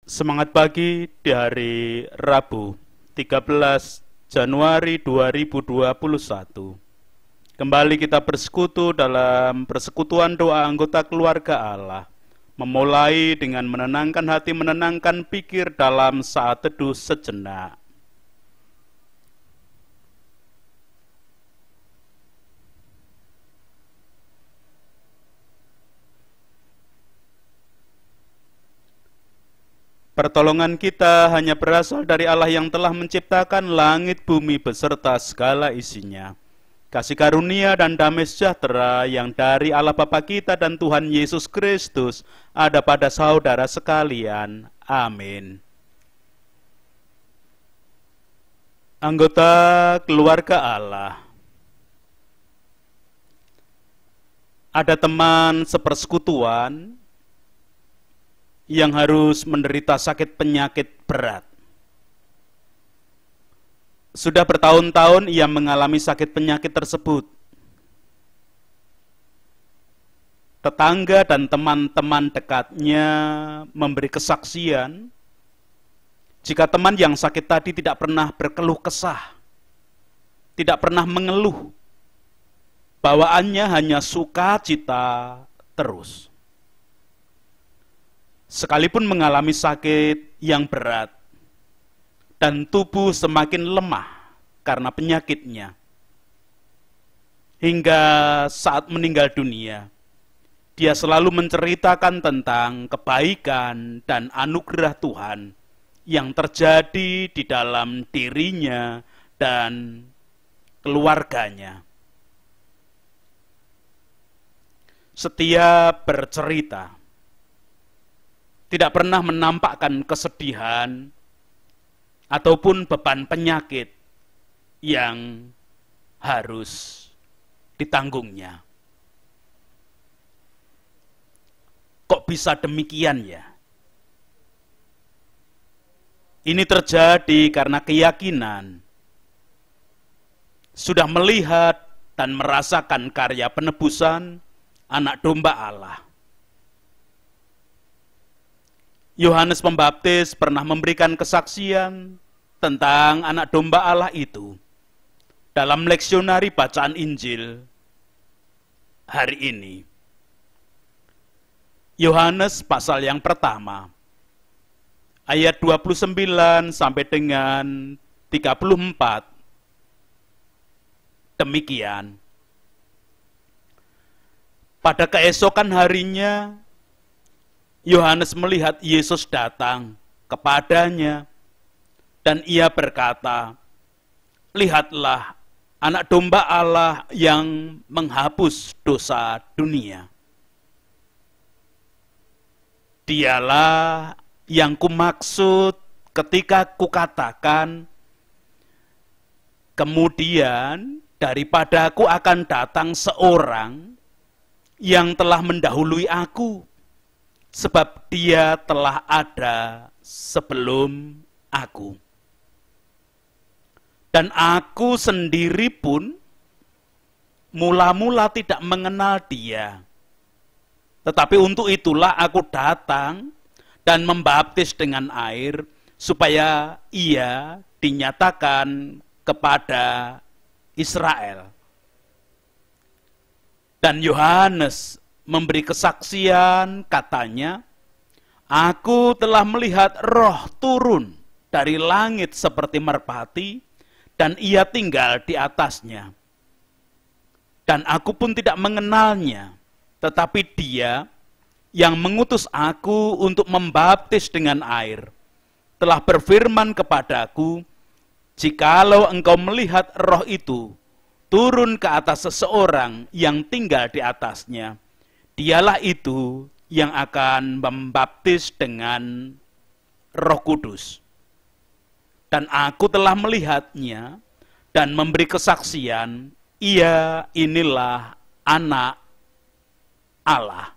Semangat pagi di hari Rabu 13 Januari 2021. Kembali kita bersekutu dalam persekutuan doa anggota keluarga Allah. Memulai dengan menenangkan hati, menenangkan pikir dalam saat teduh sejenak. Pertolongan kita hanya berasal dari Allah yang telah menciptakan langit bumi beserta segala isinya. Kasih karunia dan damai sejahtera yang dari Allah Bapa kita dan Tuhan Yesus Kristus ada pada saudara sekalian. Amin. Anggota keluarga Allah, ada teman sepersekutuan yang harus menderita sakit penyakit berat. Sudah bertahun-tahun ia mengalami sakit penyakit tersebut. Tetangga dan teman-teman dekatnya memberi kesaksian jika teman yang sakit tadi tidak pernah berkeluh kesah, tidak pernah mengeluh, bawaannya hanya sukacita terus. Sekalipun mengalami sakit yang berat dan tubuh semakin lemah karena penyakitnya, hingga saat meninggal dunia, dia selalu menceritakan tentang kebaikan dan anugerah Tuhan yang terjadi di dalam dirinya dan keluarganya. Setiap bercerita, tidak pernah menampakkan kesedihan ataupun beban penyakit yang harus ditanggungnya. Kok bisa demikian ya? Ini terjadi karena keyakinan sudah melihat dan merasakan karya penebusan Anak Domba Allah. Yohanes Pembaptis pernah memberikan kesaksian tentang Anak Domba Allah itu dalam leksionari bacaan Injil hari ini. Yohanes pasal yang pertama, ayat 29 sampai dengan 34, demikian. Pada keesokan harinya, Yohanes melihat Yesus datang kepadanya dan ia berkata, "Lihatlah Anak Domba Allah yang menghapus dosa dunia. Dialah yang kumaksud ketika kukatakan, kemudian daripadaku akan datang seorang yang telah mendahului aku, sebab dia telah ada sebelum aku. Dan aku sendiri pun mula-mula tidak mengenal dia. Tetapi untuk itulah aku datang dan membaptis dengan air, supaya ia dinyatakan kepada Israel." Dan Yohanes memberi kesaksian, katanya, "Aku telah melihat Roh turun dari langit seperti merpati, dan ia tinggal di atasnya. Dan aku pun tidak mengenalnya, tetapi dia yang mengutus aku untuk membaptis dengan air, telah berfirman kepadaku, jikalau engkau melihat Roh itu turun ke atas seseorang yang tinggal di atasnya, dialah itu yang akan membaptis dengan Roh Kudus. Dan aku telah melihatnya dan memberi kesaksian, ia inilah Anak Allah."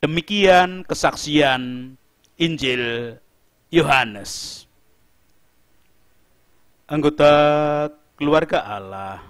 Demikian kesaksian Injil Yohanes. Anggota keluarga Allah,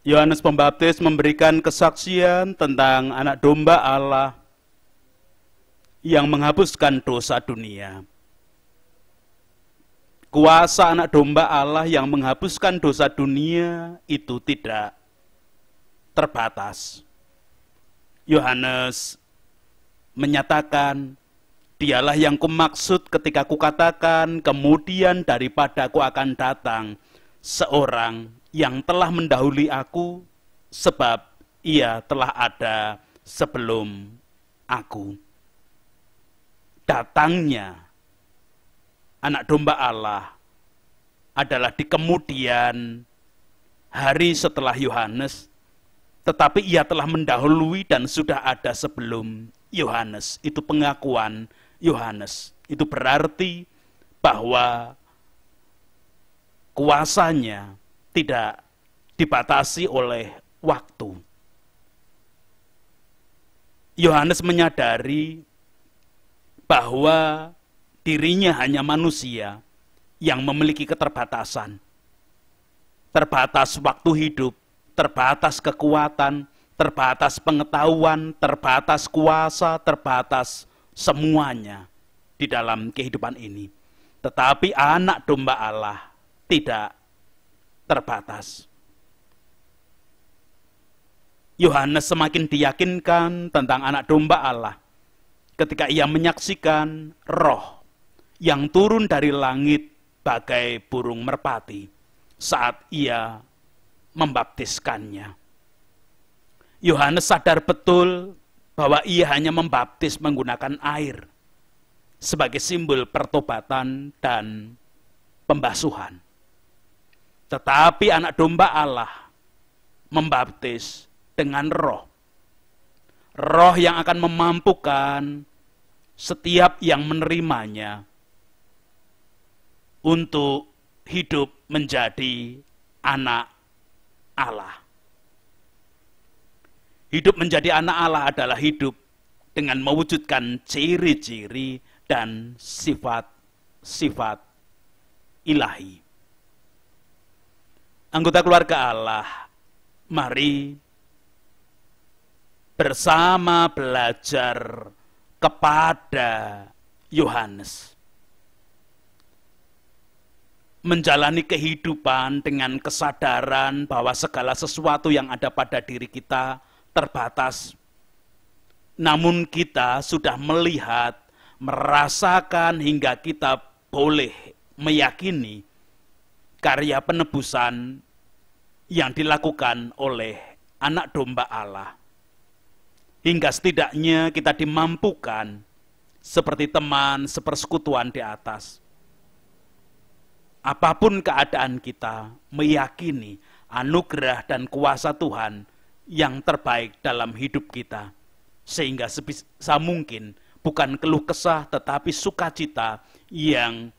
Yohanes Pembaptis memberikan kesaksian tentang Anak Domba Allah yang menghapuskan dosa dunia. Kuasa anak domba Allah yang menghapuskan dosa dunia itu tidak terbatas. Yohanes menyatakan, dialah yang kumaksud ketika kukatakan, kemudian daripada aku akan datang seorang yang telah mendahului aku, sebab ia telah ada sebelum aku. Datangnya anak domba Allah adalah di kemudian hari setelah Yohanes, tetapi ia telah mendahului dan sudah ada sebelum Yohanes. Itu pengakuan Yohanes. Itu berarti bahwa kuasanya tidak dibatasi oleh waktu. Yohanes menyadari bahwa dirinya hanya manusia yang memiliki keterbatasan. Terbatas waktu hidup, terbatas kekuatan, terbatas pengetahuan, terbatas kuasa, terbatas semuanya di dalam kehidupan ini. Tetapi anak domba Allah tidak terbatas. Yohanes semakin diyakinkan tentang anak domba Allah ketika ia menyaksikan roh yang turun dari langit bagai burung merpati saat ia membaptiskannya. Yohanes sadar betul bahwa ia hanya membaptis menggunakan air sebagai simbol pertobatan dan pembasuhan. Tetapi anak domba Allah membaptis dengan roh. Roh yang akan memampukan setiap yang menerimanya untuk hidup menjadi anak Allah. Hidup menjadi anak Allah adalah hidup dengan mewujudkan ciri-ciri dan sifat-sifat ilahi. Anggota keluarga Allah, mari bersama belajar kepada Yohanes. Menjalani kehidupan dengan kesadaran bahwa segala sesuatu yang ada pada diri kita terbatas. Namun kita sudah melihat, merasakan hingga kita boleh meyakini karya penebusan yang dilakukan oleh anak domba Allah. Hingga setidaknya kita dimampukan seperti teman sepersekutuan di atas. Apapun keadaan kita, meyakini anugerah dan kuasa Tuhan yang terbaik dalam hidup kita. Sehingga sebisa mungkin bukan keluh kesah tetapi sukacita yang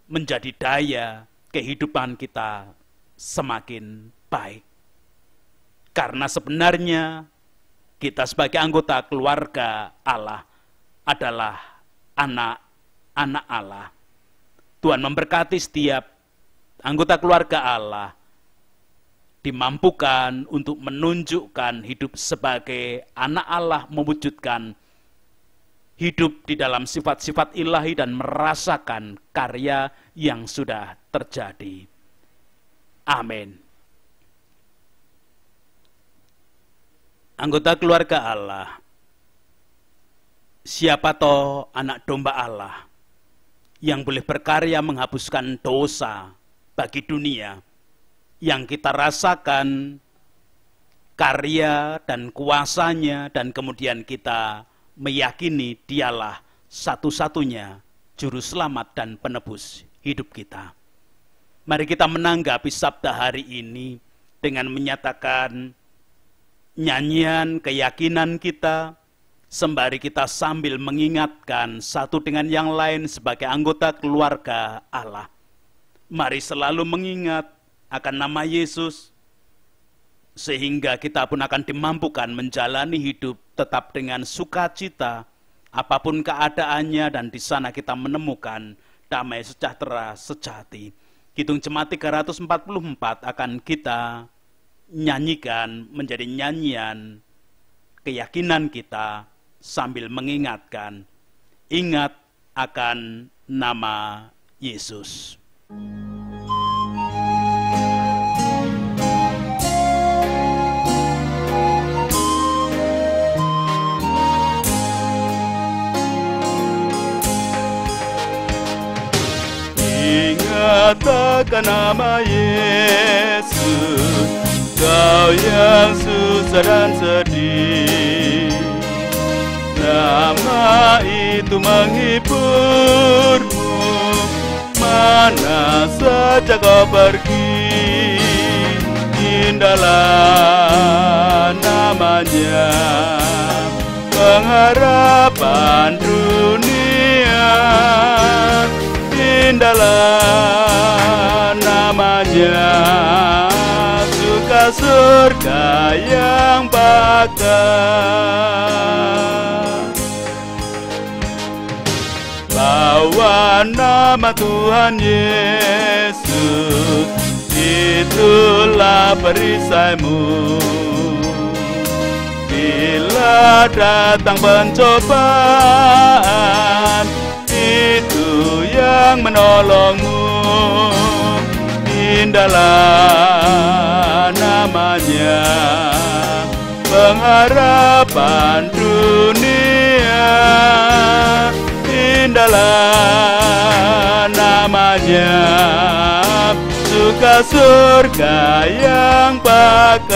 menjadi daya kehidupan kita semakin baik. Karena sebenarnya kita sebagai anggota keluarga Allah adalah anak-anak Allah. Tuhan memberkati setiap anggota keluarga Allah dimampukan untuk menunjukkan hidup sebagai anak Allah, mewujudkan hidup di dalam sifat-sifat ilahi dan merasakan karya yang sudah terjadi. Amin. Anggota keluarga Allah, siapa toh anak domba Allah yang boleh berkarya menghapuskan dosa bagi dunia, yang kita rasakan karya dan kuasanya, dan kemudian kita meyakini dialah satu-satunya juru selamat dan penebus hidup kita. Mari kita menanggapi sabda hari ini dengan menyatakan nyanyian keyakinan kita, sembari kita sambil mengingatkan satu dengan yang lain sebagai anggota keluarga Allah. Mari selalu mengingat akan nama Yesus, sehingga kita pun akan dimampukan menjalani hidup tetap dengan sukacita, apapun keadaannya, dan di sana kita menemukan damai sejahtera sejati. Kidung Jemaat 344 akan kita nyanyikan menjadi nyanyian keyakinan kita sambil mengingatkan ingat akan nama Yesus. Ingat akan nama Yesus, kau yang susah dan sedih. Nama itu menghiburmu, mana saja kau pergi. Indahlah namanya, pengharapan dunia. Indahlah namanya, suka surga yang bakal. Bawa nama Tuhan Yesus, itulah perisaimu. Bila datang pencobaan, itu yang menolongmu. Indahlah namanya, pengharapan dunia. Indahlah namanya, suka surga yang bakal.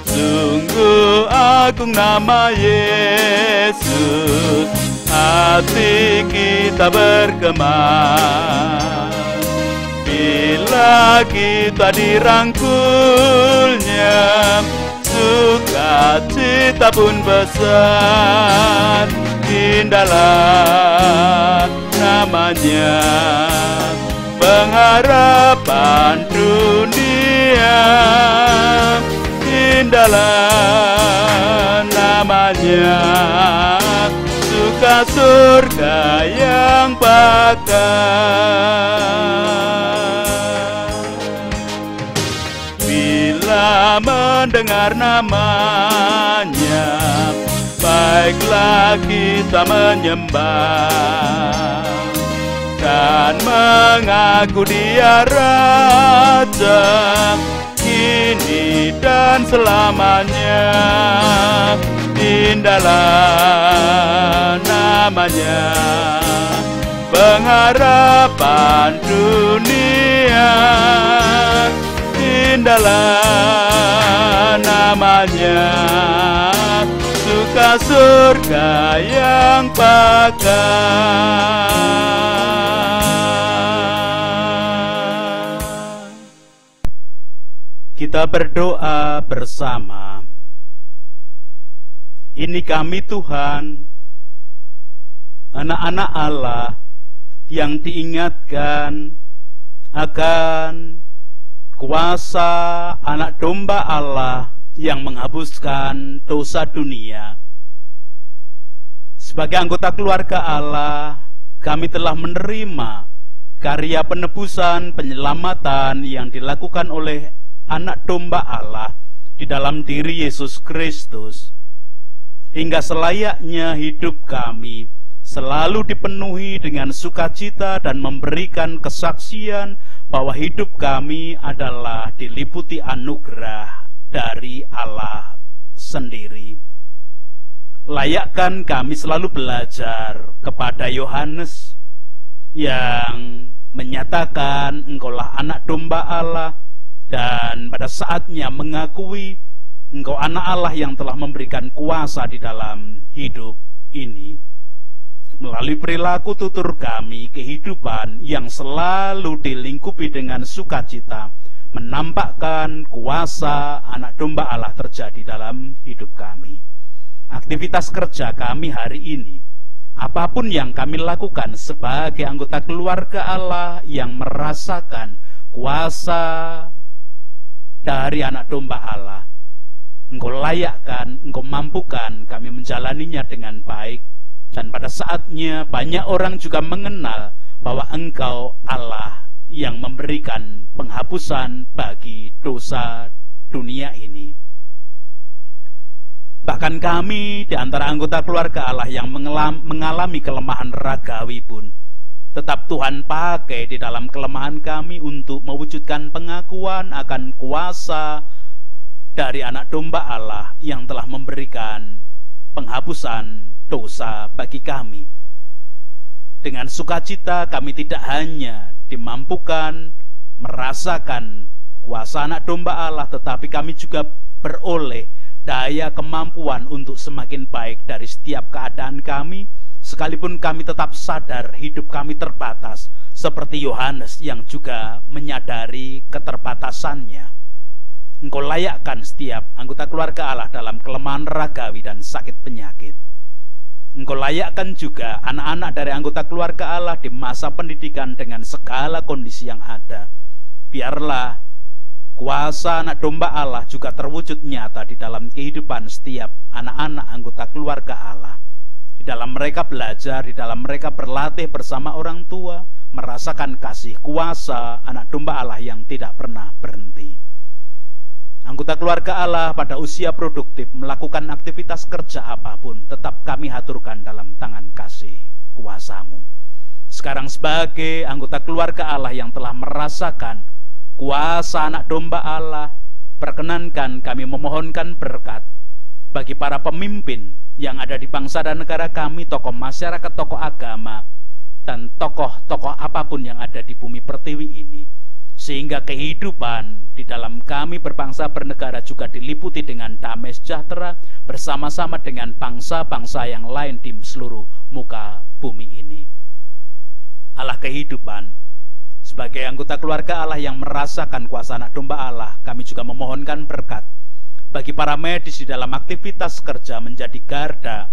Sungguh agung nama Yesus, hati kita bergema bila kita dirangkulnya. Sukacita pun besar. Indahlah namanya, pengharapan dunia. Indahlah namanya, suka surga yang bakal. Bila mendengar namanya, baiklah kita menyembah dan mengaku Dia Raja, kini dan selamanya. Indahlah namanya, pengharapan dunia. Indahlah namanya, suka surga yang bakal. Kita berdoa bersama. Ini kami Tuhan, anak-anak Allah yang diingatkan akan kuasa anak domba Allah yang menghapuskan dosa dunia. Sebagai anggota keluarga Allah, kami telah menerima karya penebusan penyelamatan yang dilakukan oleh anak domba Allah di dalam diri Yesus Kristus. Hingga selayaknya hidup kami selalu dipenuhi dengan sukacita dan memberikan kesaksian bahwa hidup kami adalah diliputi anugerah dari Allah sendiri. Layakkan kami selalu belajar kepada Yohanes yang menyatakan Engkaulah anak domba Allah, dan pada saatnya mengakui Engkau anak Allah yang telah memberikan kuasa di dalam hidup ini. Melalui perilaku tutur kami, kehidupan yang selalu dilingkupi dengan sukacita menampakkan kuasa anak domba Allah terjadi dalam hidup kami. Aktivitas kerja kami hari ini, apapun yang kami lakukan sebagai anggota keluarga Allah yang merasakan kuasa dari anak domba Allah, Engkau layakkan, Engkau mampukan kami menjalaninya dengan baik. Dan pada saatnya banyak orang juga mengenal bahwa Engkau Allah yang memberikan penghapusan bagi dosa dunia ini. Bahkan kami di antara anggota keluarga Allah yang mengalami kelemahan ragawi pun, tetap Tuhan pakai di dalam kelemahan kami untuk mewujudkan pengakuan akan kuasa dari anak domba Allah yang telah memberikan penghapusan dosa bagi kami. Dengan sukacita kami tidak hanya dimampukan merasakan kuasa anak domba Allah, tetapi kami juga beroleh daya kemampuan untuk semakin baik dari setiap keadaan kami, sekalipun kami tetap sadar hidup kami terbatas, seperti Yohanes yang juga menyadari keterbatasannya. Engkau layakkan setiap anggota keluarga Allah dalam kelemahan ragawi dan sakit penyakit. Engkau layakkan juga anak-anak dari anggota keluarga Allah di masa pendidikan dengan segala kondisi yang ada. Biarlah kuasa anak domba Allah juga terwujud nyata di dalam kehidupan setiap anak-anak anggota keluarga Allah. Di dalam mereka belajar, di dalam mereka berlatih bersama orang tua, merasakan kasih kuasa anak domba Allah yang tidak pernah berhenti. Anggota keluarga Allah pada usia produktif melakukan aktivitas kerja apapun, tetap kami haturkan dalam tangan kasih kuasa-Mu. Sekarang sebagai anggota keluarga Allah yang telah merasakan kuasa anak domba Allah, perkenankan kami memohonkan berkat bagi para pemimpin yang ada di bangsa dan negara kami, tokoh masyarakat, tokoh agama, dan tokoh-tokoh apapun yang ada di bumi pertiwi ini, sehingga kehidupan di dalam kami berbangsa bernegara juga diliputi dengan damai sejahtera bersama-sama dengan bangsa-bangsa yang lain di seluruh muka bumi ini. Allah kehidupan, sebagai anggota keluarga Allah yang merasakan kuasa anak domba Allah, kami juga memohonkan berkat bagi para medis di dalam aktivitas kerja menjadi garda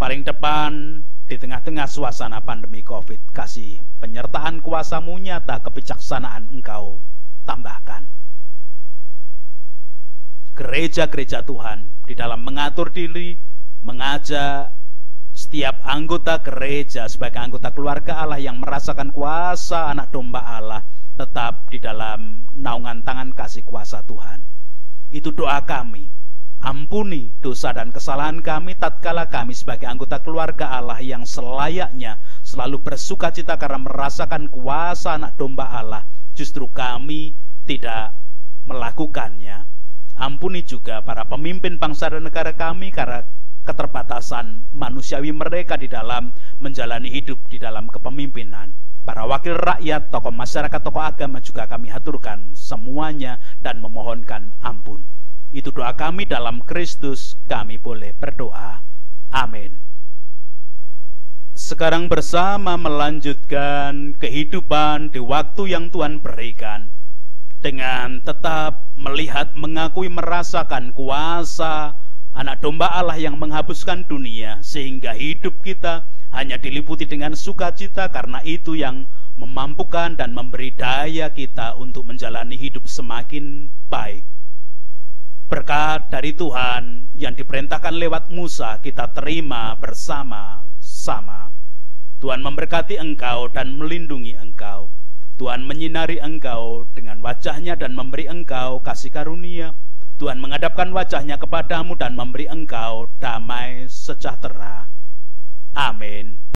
paling depan di tengah-tengah suasana pandemi COVID. Kasih penyertaan kuasa-Mu nyata, kebijaksanaan Engkau tambahkan. Gereja-gereja Tuhan di dalam mengatur diri, mengajak setiap anggota gereja sebagai anggota keluarga Allah yang merasakan kuasa anak domba Allah tetap di dalam naungan tangan kasih kuasa Tuhan. Itu doa kami. Ampuni dosa dan kesalahan kami tatkala kami sebagai anggota keluarga Allah yang selayaknya selalu bersukacita karena merasakan kuasa anak domba Allah, justru kami tidak melakukannya. Ampuni juga para pemimpin bangsa dan negara kami karena keterbatasan manusiawi mereka di dalam menjalani hidup di dalam kepemimpinan. Para wakil rakyat, tokoh masyarakat, tokoh agama juga kami haturkan semuanya dan memohonkan ampun. Itu doa kami dalam Kristus, kami boleh berdoa. Amin. Sekarang bersama melanjutkan kehidupan di waktu yang Tuhan berikan, dengan tetap melihat, mengakui, merasakan kuasa anak domba Allah yang menghapuskan dunia, sehingga hidup kita hanya diliputi dengan sukacita, karena itu yang memampukan dan memberi daya kita untuk menjalani hidup semakin baik. Berkat dari Tuhan yang diperintahkan lewat Musa kita terima bersama-sama. Tuhan memberkati engkau dan melindungi engkau. Tuhan menyinari engkau dengan wajahnya dan memberi engkau kasih karunia. Tuhan menghadapkan wajahnya kepadamu dan memberi engkau damai sejahtera. Amin.